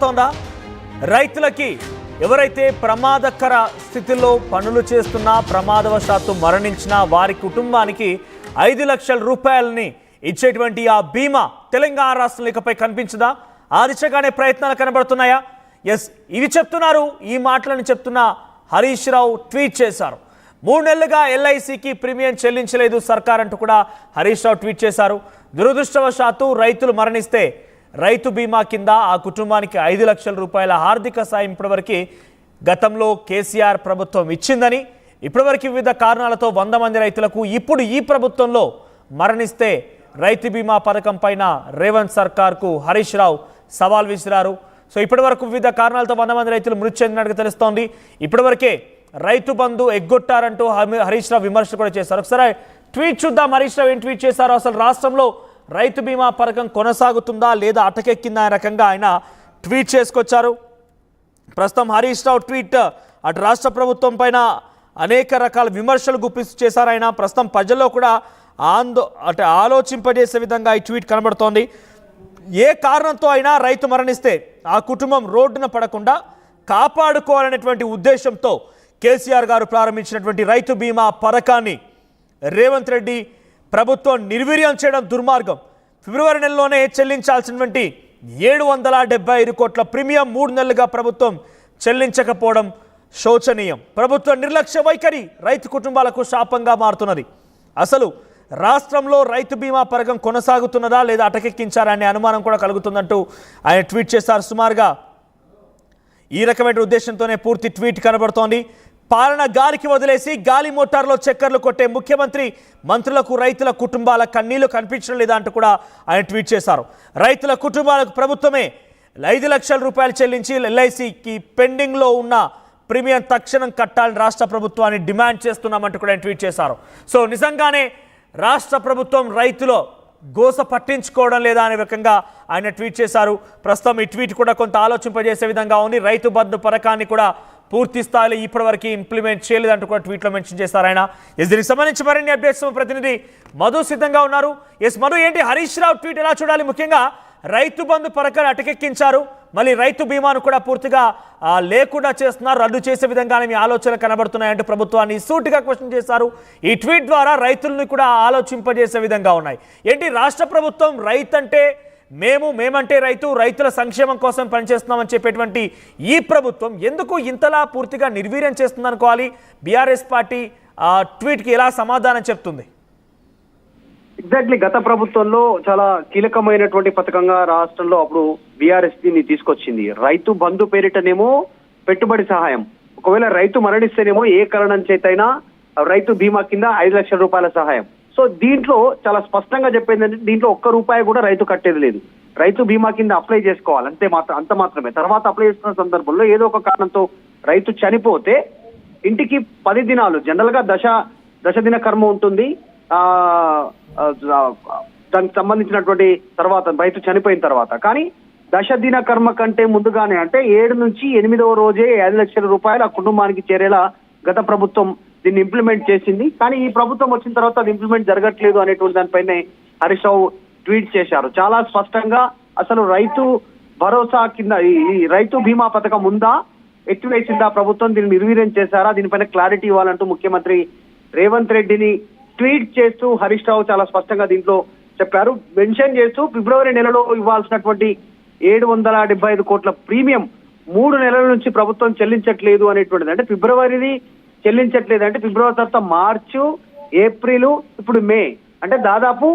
తోందా రైతులకి ఎవరైతే ప్రమాదకర స్థితిలో పనులు చేస్తున్నా ప్రమాదవశాత్తు మరణించిన వారి కుటుంబానికి 5 లక్షల రూపాయలని ఇచ్చేటువంటి ఆ బీమా తెలంగాణ రాష్ట్రంలో ఇకపై కనిపించదా? ఆ దిశగానే ప్రయత్నాలు కనబడుతున్నాయా? ఎస్, ఇవి చెప్తున్నారు. ఈ మాటలను చెప్తున్న హరీష్ రావు ట్వీట్ చేశారు. 3 నెలలుగా ఎల్ఐసికి ప్రీమియం చెల్లించలేదు సర్కార్ అంటూ కూడా హరీష్ రావు ట్వీట్ చేశారు. దురదృష్టవశాత్తు రైతులు మరణిస్తే రైతు బీమా కింద ఆ కుటుంబానికి 5 లక్షల రూపాయల ఆర్థిక సాయం ఇప్పటివరకు గతంలో కేసీఆర్ ప్రభుత్వం ఇచ్చిందని, ఇప్పటివరకు వివిధ కారణాలతో 100 మంది రైతులకు ఇప్పుడు ఈ ప్రభుత్వంలో మరణిస్తే రైతు బీమా పథకం పైన రేవంత్ సర్కార్కు హరీష్ రావు సవాల్ విసిరారు. సో ఇప్పటివరకు వివిధ కారణాలతో 100 మంది రైతులు మృతి చెందినట్టుగా తెలుస్తోంది. ఇప్పటివరకే రైతు బంధు ఎగ్గొట్టారంటూ హరీష్ రావు విమర్శలు కూడా చేశారు. ఒకసారి ట్వీట్ చూద్దాం. హరీష్ రావు ఏం ట్వీట్ చేశారు? అసలు రాష్ట్రంలో రైతు బీమా పథకం కొనసాగుతుందా లేదా అటకెక్కిందా అనే రకంగా ఆయన ట్వీట్ చేసుకొచ్చారు. ప్రస్తుతం హరీష్ రావు ట్వీట్ అటు రాష్ట్ర ప్రభుత్వం పైన అనేక రకాల విమర్శలు గుప్పిస్తూ చేశారు. ఆయన ప్రస్తుతం ప్రజల్లో కూడా ఆలోచింపజేసే విధంగా ఈ ట్వీట్ కనబడుతోంది. ఏ కారణంతో అయినా రైతు మరణిస్తే ఆ కుటుంబం రోడ్డున పడకుండా కాపాడుకోవాలనేటువంటి ఉద్దేశంతో కేసీఆర్ గారు ప్రారంభించినటువంటి రైతు బీమా పథకాన్ని రేవంత్ రెడ్డి ప్రభుత్వం నిర్వీర్యం చేయడం దుర్మార్గం. ఫిబ్రవరి నెలలోనే చెల్లించాల్సినటువంటి 775 కోట్ల ప్రీమియం 3 నెలలుగా ప్రభుత్వం చెల్లించకపోవడం శోచనీయం. ప్రభుత్వ నిర్లక్ష్య వైఖరి రైతు కుటుంబాలకు శాపంగా మారుతున్నది. అసలు రాష్ట్రంలో రైతు బీమా పథకం కొనసాగుతున్నదా లేదా అటకెక్కించారా అనే అనుమానం కూడా కలుగుతుందంటూ ఆయన ట్వీట్ చేశారు. సుమారుగా ఈ రకమైన ఉద్దేశంతోనే పూర్తి ట్వీట్ కనబడుతోంది. పాలన గాలికి వదిలేసి గాలి మోటార్లో చక్కర్లు కొట్టే ముఖ్యమంత్రి మంత్రులకు రైతుల కుటుంబాల కన్నీళ్లు కనిపించడం లేదా అంటూ కూడా ఆయన ట్వీట్ చేశారు. రైతుల కుటుంబాలకు ప్రభుత్వమే 5 లక్షల రూపాయలు చెల్లించి ఎల్ఐసికి పెండింగ్లో ఉన్న ప్రీమియం తక్షణం కట్టాలని రాష్ట్ర ప్రభుత్వాన్ని డిమాండ్ చేస్తున్నామంటూ కూడా ఆయన ట్వీట్ చేశారు. సో నిజంగానే రాష్ట్ర ప్రభుత్వం రైతులో గోస పట్టించుకోవడం లేదా అనే రకంగా ఆయన ట్వీట్ చేశారు. ప్రస్తుతం ఈ ట్వీట్ కూడా కొంత ఆలోచింపజేసే విధంగా ఉంది. రైతు బంధు పథకాన్ని కూడా పూర్తి స్థాయిలో ఇప్పటివరకు ఇంప్లిమెంట్ చేయలేదంటూ కూడా ట్వీట్లో మెన్షన్ చేశారు ఆయన. దీనికి సంబంధించి మరిన్ని అప్డేట్స్ ప్రతినిధి మధు సిద్ధంగా ఉన్నారు. మధు, ఏంటి హరీష్ రావు ట్వీట్ ఎలా చూడాలి? ముఖ్యంగా రైతు బంధు పథకాన్ని అటకెక్కించారు, మళ్ళీ రైతు బీమాను కూడా పూర్తిగా లేకుండా చేస్తున్నారు, రద్దు చేసే విధంగానే మీ ఆలోచన కనబడుతున్నాయంటూ ప్రభుత్వాన్ని సూటిగా క్వశ్చన్ చేశారు. ఈ ట్వీట్ ద్వారా రైతుల్ని కూడా ఆలోచింపజేసే విధంగా ఉన్నాయి. ఏంటి రాష్ట్ర ప్రభుత్వం రైతంటే మేమంటే రైతుల సంక్షేమం కోసం పనిచేస్తున్నామని చెప్పేటువంటి ఈ ప్రభుత్వం ఎందుకు ఇంతలా పూర్తిగా నిర్వీర్యం చేస్తుందనుకోవాలి? బీఆర్ఎస్ పార్టీ ట్వీట్కి ఎలా సమాధానం చెప్తుంది? ఎగ్జాక్ట్లీ, గత ప్రభుత్వంలో చాలా కీలకమైనటువంటి పథకంగా రాష్ట్రంలో అప్పుడు బీఆర్ఎస్ దీన్ని తీసుకొచ్చింది. రైతు బంధు పేరిటనేమో పెట్టుబడి సహాయం, ఒకవేళ రైతు మరణిస్తేనేమో ఏ కారణం చేతైనా రైతు బీమా కింద 5 లక్షల రూపాయల సహాయం. సో దీంట్లో చాలా స్పష్టంగా చెప్పేది అంటే దీంట్లో ₹1 కూడా రైతు కట్టేది లేదు. రైతు బీమా కింద అప్లై చేసుకోవాలి అంత మాత్రమే. తర్వాత అప్లై చేసుకున్న సందర్భంలో ఏదో ఒక కారణంతో రైతు చనిపోతే ఇంటికి 10 దినాలు, జనరల్ గా దశ దిన కర్మ ఉంటుంది. దానికి సంబంధించినటువంటి తర్వాత రైతు చనిపోయిన తర్వాత, కానీ దశ దిన కర్మ కంటే ముందుగానే అంటే 7 నుంచి 8వ రోజే 5 లక్షల రూపాయలు ఆ కుటుంబానికి చేరేలా గత ప్రభుత్వం దీన్ని ఇంప్లిమెంట్ చేసింది. కానీ ఈ ప్రభుత్వం వచ్చిన తర్వాత అది ఇంప్లిమెంట్ జరగట్లేదు అనేటువంటి దానిపైనే హరీష్ రావు ట్వీట్ చేశారు. చాలా స్పష్టంగా అసలు రైతు భరోసా కింద ఈ రైతు బీమా పథకం ఉందా, ఎత్తివేసిందా ప్రభుత్వం, దీన్ని నిర్వీర్యం చేశారా, దీనిపైన క్లారిటీ ఇవ్వాలంటూ ముఖ్యమంత్రి రేవంత్ రెడ్డిని ట్వీట్ చేస్తూ హరీష్ రావు చాలా స్పష్టంగా దీంట్లో చెప్పారు. మెన్షన్ చేస్తూ ఫిబ్రవరి నెలలో ఇవ్వాల్సినటువంటి 775 కోట్ల ప్రీమియం 3 నెలల నుంచి ప్రభుత్వం చెల్లించట్లేదు అనేటువంటిది. అంటే ఫిబ్రవరిది చెల్లించట్లేదు అంటే ఫిబ్రవరి తర్వాత మార్చు, ఏప్రిల్, ఇప్పుడు మే, అంటే దాదాపు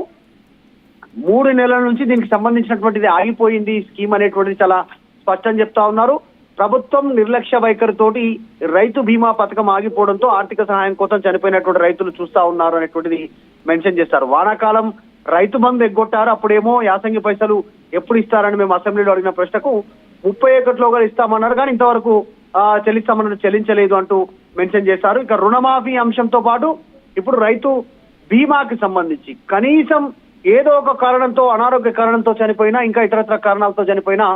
3 నెలల నుంచి దీనికి సంబంధించినటువంటిది ఆగిపోయింది స్కీమ్ అనేటువంటిది చాలా స్పష్టం చెప్తా ఉన్నారు. ప్రభుత్వం నిర్లక్ష్య వైఖరితోటి రైతు బీమా పథకం ఆగిపోవడంతో ఆర్థిక సహాయం కోసం చనిపోయినటువంటి రైతులు చూస్తా ఉన్నారు అనేటువంటిది మెన్షన్ చేస్తారు. వానాకాలం రైతు బంధు ఎగ్గొట్టారు, అప్పుడేమో యాసంగి పైసలు ఎప్పుడు ఇస్తారని మేము అసెంబ్లీలో అడిగిన ప్రశ్నకు 31లోగా ఇస్తామన్నారు, కానీ ఇంతవరకు చెల్లిస్తామన్నారు, చెల్లించలేదు అంటూ మెన్షన్ చేశారు. ఇక రుణమాఫీ అంశంతో పాటు ఇప్పుడు రైతు బీమాకి సంబంధించి కనీసం ఏదో ఒక కారణంతో, అనారోగ్య కారణంతో చనిపోయినా, ఇంకా ఇతరత్ర కారణాలతో చనిపోయినా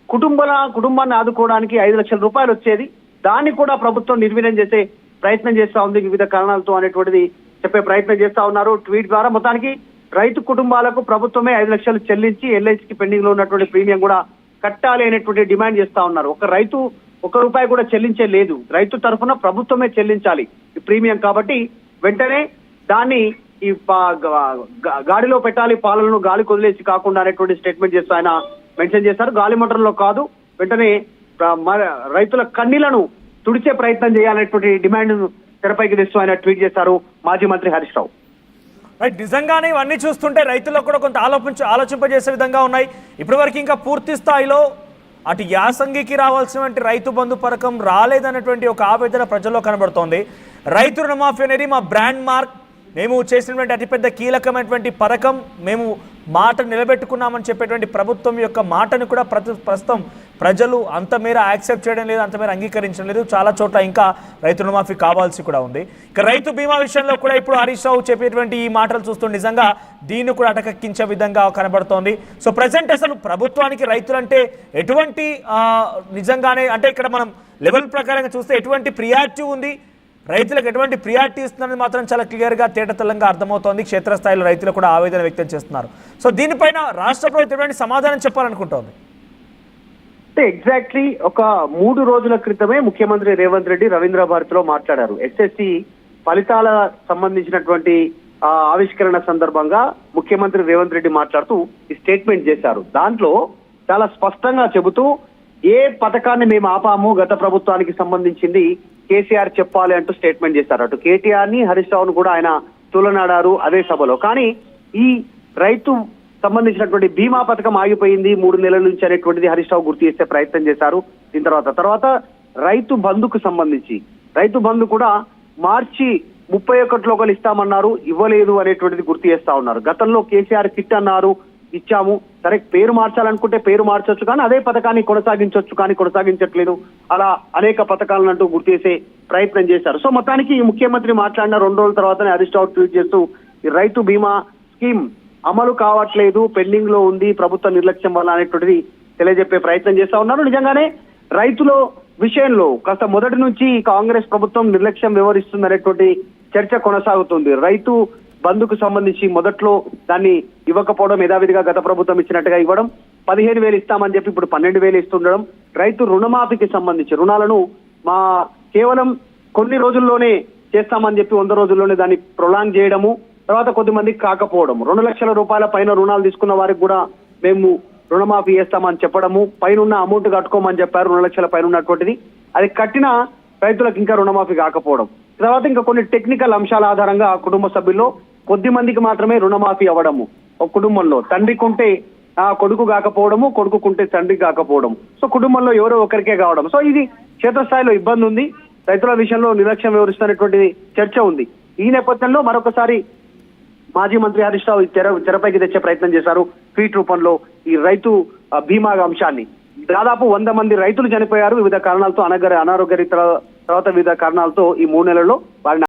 కుటుంబాన్ని ఆదుకోవడానికి 5 లక్షల రూపాయలు వచ్చేది, దాన్ని కూడా ప్రభుత్వం నిర్వీర్యం చేసే ప్రయత్నం చేస్తా ఉంది వివిధ కారణాలతో అనేటువంటిది చెప్పే ప్రయత్నం చేస్తా ఉన్నారు ట్వీట్ ద్వారా. మొత్తానికి రైతు కుటుంబాలకు ప్రభుత్వమే 5 లక్షలు చెల్లించి ఎల్ఐసికి పెండింగ్ లో ఉన్నటువంటి ప్రీమియం కూడా కట్టాలి అనేటువంటి డిమాండ్ చేస్తా ఉన్నారు. ఒక రైతు ఒక్క రూపాయి కూడా చెల్లించే లేదు, రైతు తరఫున ప్రభుత్వమే చెల్లించాలి ఈ ప్రీమియం. కాబట్టి వెంటనే దాన్ని ఈ గాడిలో పెట్టాలి, పాలనను గాలి కొదిలేసి కాకుండా అనేటువంటి స్టేట్మెంట్ చేస్తూ ఆయన మెన్షన్ చేశారు. గాలి మోటార్లో కాదు, వెంటనే రైతుల కన్నీళ్లను తుడిచే ప్రయత్నం చేయాలనేటువంటి డిమాండ్ తెరపైకి తెస్తూ ఆయన ట్వీట్ చేశారు మాజీ మంత్రి హరీష్ రావు. రైట్, నిజంగానే ఇవన్నీ చూస్తుంటే రైతులకు కూడా కొంత ఆలోచింపజేసే విధంగా ఉన్నాయి. ఇప్పటివరకు ఇంకా పూర్తి స్థాయిలో అటు యాసంగికి రావాల్సినటువంటి రైతు బంధు పథకం రాలేదన్నటువంటి ఒక ఆవేదన ప్రజల్లో కనబడుతోంది. రైతు రుణమాఫీ అనేది మా బ్రాండ్ మార్క్, మేము చేసినటువంటి అతిపెద్ద కీలకమైనటువంటి పథకం, మేము మాట నిలబెట్టుకున్నామని చెప్పేటువంటి ప్రభుత్వం యొక్క మాటను కూడా ప్రస్తుతం ప్రజలు అంత మేర యాక్సెప్ట్ చేయడం లేదు, అంత మేర అంగీకరించడం లేదు. చాలా చోట్ల ఇంకా రైతు రుణమాఫీ కావాల్సి కూడా ఉంది. ఇక రైతు బీమా విషయంలో కూడా ఇప్పుడు హరీష్ రావు చెప్పేటువంటి ఈ మాటలు చూస్తూ నిజంగా దీన్ని కూడా అటకెక్కించే విధంగా కనబడుతోంది. సో ప్రజెంట్ అసలు ప్రభుత్వానికి రైతులంటే ఎటువంటి నిజంగానే అంటే ఇక్కడ మనం లెవెల్ ప్రకారంగా చూస్తే ఎటువంటి ప్రియారిటీ ఉంది, రైతులకు ఎటువంటి ప్రియారిటీ ఇస్తుందని మాత్రం చాలా క్లియర్గా తేటతెల్లంగా అర్థమవుతోంది. క్షేత్రస్థాయిలో రైతులు కూడా ఆవేదన వ్యక్తం చేస్తున్నారు. సో దీనిపైన రాష్ట్ర ప్రభుత్వం ఎటువంటి సమాధానం చెప్పాలనుకుంటోంది? ఎగ్జాక్ట్లీ ఒక 3 రోజుల క్రితమే ముఖ్యమంత్రి రేవంత్ రెడ్డి రవీంద్ర భారతిలో మాట్లాడారు. ఎస్ఎస్సి ఫలితాల సంబంధించినటువంటి ఆవిష్కరణ సందర్భంగా ముఖ్యమంత్రి రేవంత్ రెడ్డి మాట్లాడుతూ ఈ స్టేట్మెంట్ చేశారు. దాంట్లో చాలా స్పష్టంగా చెబుతూ ఏ పథకాన్ని మేము ఆపాము, గత ప్రభుత్వానికి సంబంధించింది కేసీఆర్ చెప్పాలి అంటూ స్టేట్మెంట్ చేశారు. అటు కేటీఆర్ ని హరీష్ రావును కూడా ఆయన తులనాడారు అదే సభలో. కానీ ఈ రైతు సంబంధించినటువంటి బీమా పథకం ఆగిపోయింది 3 నెలల నుంచి అనేటువంటిది హరీష్ రావు గుర్తు చేసే ప్రయత్నం చేశారు. దీని తర్వాత రైతు బంధుకు సంబంధించి రైతు బంధు కూడా మార్చి 31 ఒకరు ఇస్తామన్నారు, ఇవ్వలేదు అనేటువంటిది గుర్తు చేస్తా ఉన్నారు. గతంలో కేసీఆర్ కిట్ అన్నారు, ఇచ్చాము, సరే పేరు మార్చాలనుకుంటే పేరు మార్చొచ్చు కానీ అదే పథకాన్ని కొనసాగించవచ్చు కానీ కొనసాగించట్లేదు, అలా అనేక పథకాలను అంటూ గుర్తు చేసే ప్రయత్నం చేశారు. సో మొత్తానికి ముఖ్యమంత్రి మాట్లాడిన 2 రోజుల తర్వాతనే హరీష్ రావు ట్వీట్ చేస్తూ ఈ రైతు బీమా స్కీమ్ అమలు కావట్లేదు, పెండింగ్ లో ఉంది ప్రభుత్వ నిర్లక్ష్యం వల్ల అనేటువంటిది తెలియజెప్పే ప్రయత్నం చేస్తా ఉన్నారు. నిజంగానే రైతుల విషయంలో కాస్త మొదటి నుంచి కాంగ్రెస్ ప్రభుత్వం నిర్లక్ష్యం వ్యవహరిస్తుంది అనేటువంటి చర్చ కొనసాగుతుంది. రైతు బంధుకు సంబంధించి మొదట్లో దాన్ని ఇవ్వకపోవడం, యథావిధిగా గత ప్రభుత్వం ఇచ్చినట్టుగా ఇవ్వడం, 15,000 ఇస్తామని చెప్పి ఇప్పుడు 12,000 ఇస్తుండడం, రైతు రుణమాఫీకి సంబంధించి రుణాలను కేవలం కొన్ని రోజుల్లోనే చేస్తామని చెప్పి 100 రోజుల్లోనే దాన్ని ప్రొలాంగ్ చేయడము, తర్వాత కొద్దిమందికి కాకపోవడం, 2 లక్షల రూపాయల పైన రుణాలు తీసుకున్న వారికి కూడా మేము రుణమాఫీ చేస్తామని చెప్పడము, పైన అమౌంట్ కట్టుకోమని చెప్పారు 2 లక్షల పైన ఉన్నటువంటిది, అది కట్టిన రైతులకు ఇంకా రుణమాఫీ కాకపోవడం, తర్వాత ఇంకా కొన్ని టెక్నికల్ అంశాల ఆధారంగా కుటుంబ సభ్యుల్లో కొద్ది మందికి మాత్రమే రుణమాఫీ అవ్వడము, ఒక కుటుంబంలో తండ్రికి ఉంటే కొడుకు కాకపోవడము, కొడుకుంటే తండ్రికి కాకపోవడం, సో కుటుంబంలో ఎవరో ఒకరికే కావడం. సో ఇది క్షేత్రస్థాయిలో ఇబ్బంది ఉంది, రైతుల విషయంలో నిర్లక్ష్యం వ్యవహరిస్తున్నటువంటి చర్చ ఉంది. ఈ నేపథ్యంలో మరొకసారి మాజీ మంత్రి హరీష్ రావు తెరపైకి తెచ్చే ప్రయత్నం చేశారు ట్వీట్ రూపంలో ఈ రైతు బీమా అంశాన్ని. దాదాపు 100 మంది రైతులు చనిపోయారు వివిధ కారణాలతో, అనారోగ్య తర్వాత వివిధ కారణాలతో ఈ 3 నెలల్లో వారిని